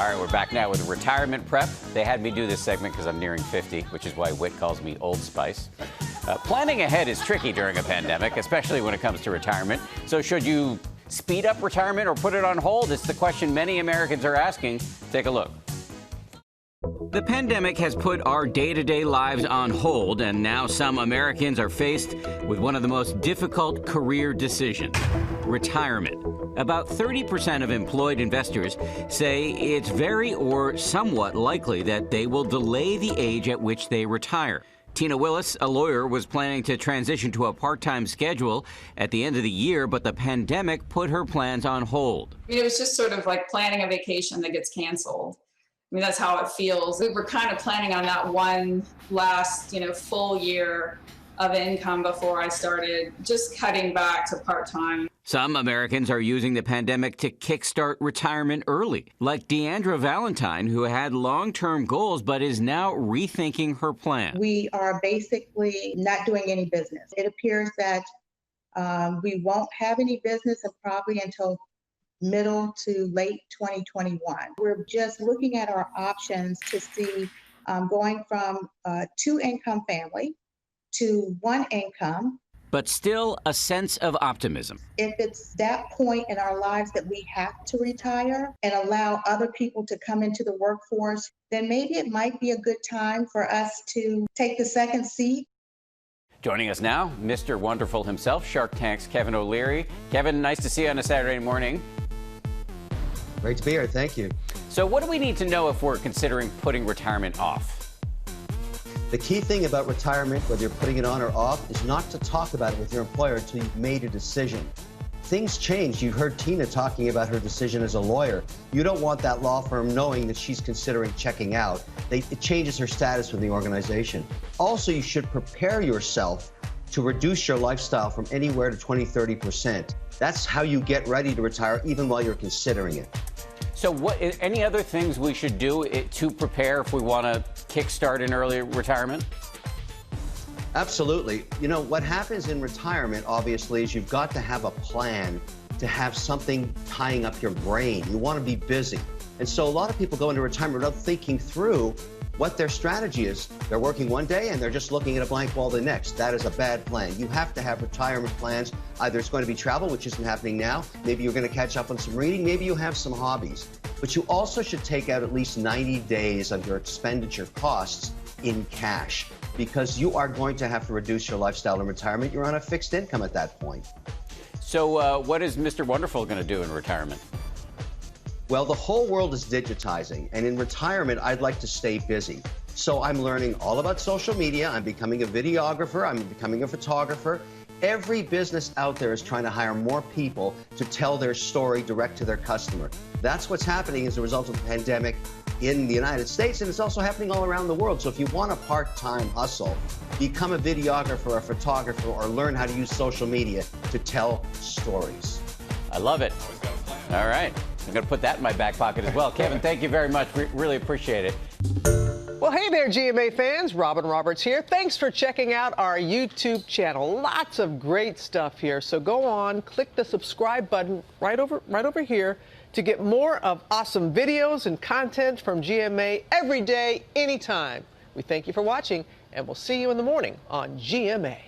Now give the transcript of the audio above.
All right, we're back now with retirement prep. They had me do this segment because I'm nearing 50, which is why Whit calls me Old Spice. Planning ahead is tricky during a pandemic, especially when it comes to retirement. So should you speed up retirement or put it on hold? It's the question many Americans are asking. Take a look. The pandemic has put our day-to-day lives on hold, and now some Americans are faced with one of the most difficult career decisions: retirement. About 30% of employed investors say it's very or somewhat likely that they will delay the age at which they retire. Tina Willis, a lawyer, was planning to transition to a part-time schedule at the end of the year, but the pandemic put her plans on hold. It was just sort of like planning a vacation that gets canceled. I mean, that's how it feels. We were kind of planning on that one last, full year of income before I started just cutting back to part-time. Some Americans are using the pandemic to kickstart retirement early, like Deandra Valentine, who had long-term goals but is now rethinking her plan. We are basically not doing any business. It appears that we won't have any business probably until middle to late 2021. We're just looking at our options to see going from a two-income family to one income. But still a sense of optimism. If it's that point in our lives that we have to retire and allow other people to come into the workforce, then maybe it might be a good time for us to take the second seat. Joining us now, Mr. Wonderful himself, Shark Tank's Kevin O'Leary. Kevin, nice to see you on a Saturday morning. Great to be here. Thank you. So what do we need to know if we're considering putting retirement off? The key thing about retirement, whether you're putting it on or off, is not to talk about it with your employer until you've made a decision. Things change. You heard Tina talking about her decision as a lawyer. You don't want that law firm knowing that she's considering checking out. It changes her status with the organization. Also, you should prepare yourself to reduce your lifestyle from anywhere to 20–30%. That's how you get ready to retire, even while you're considering it. So any other things we should do to prepare if we want to kickstart an early retirement? Absolutely. What happens in retirement, obviously, is you've got to have a plan, to have something tying up your brain. You want to be busy. And so a lot of people go into retirement without thinking through what their strategy is. They're working one day and they're just looking at a blank wall the next. That is a bad plan. You have to have retirement plans. Either it's going to be travel, which isn't happening now. Maybe you're going to catch up on some reading. Maybe you have some hobbies. But you also should take out at least 90 days of your expenditure costs in cash, because you are going to have to reduce your lifestyle in retirement. You're on a fixed income at that point. So what is Mr. Wonderful going to do in retirement? Well, the whole world is digitizing, and in retirement, I'd like to stay busy. So I'm learning all about social media. I'm becoming a videographer. I'm becoming a photographer. Every business out there is trying to hire more people to tell their story direct to their customer. That's what's happening as a result of the pandemic in the United States, and it's also happening all around the world. So if you want a part-time hustle, become a videographer, a photographer, or learn how to use social media to tell stories. I love it. All right. I'm going to put that in my back pocket as well. Kevin, thank you very much. Really appreciate it. Well, hey there, GMA fans. Robin Roberts here. Thanks for checking out our YouTube channel. Lots of great stuff here. So go on, click the subscribe button right over here to get more of awesome videos and content from GMA every day, anytime. We thank you for watching, and we'll see you in the morning on GMA.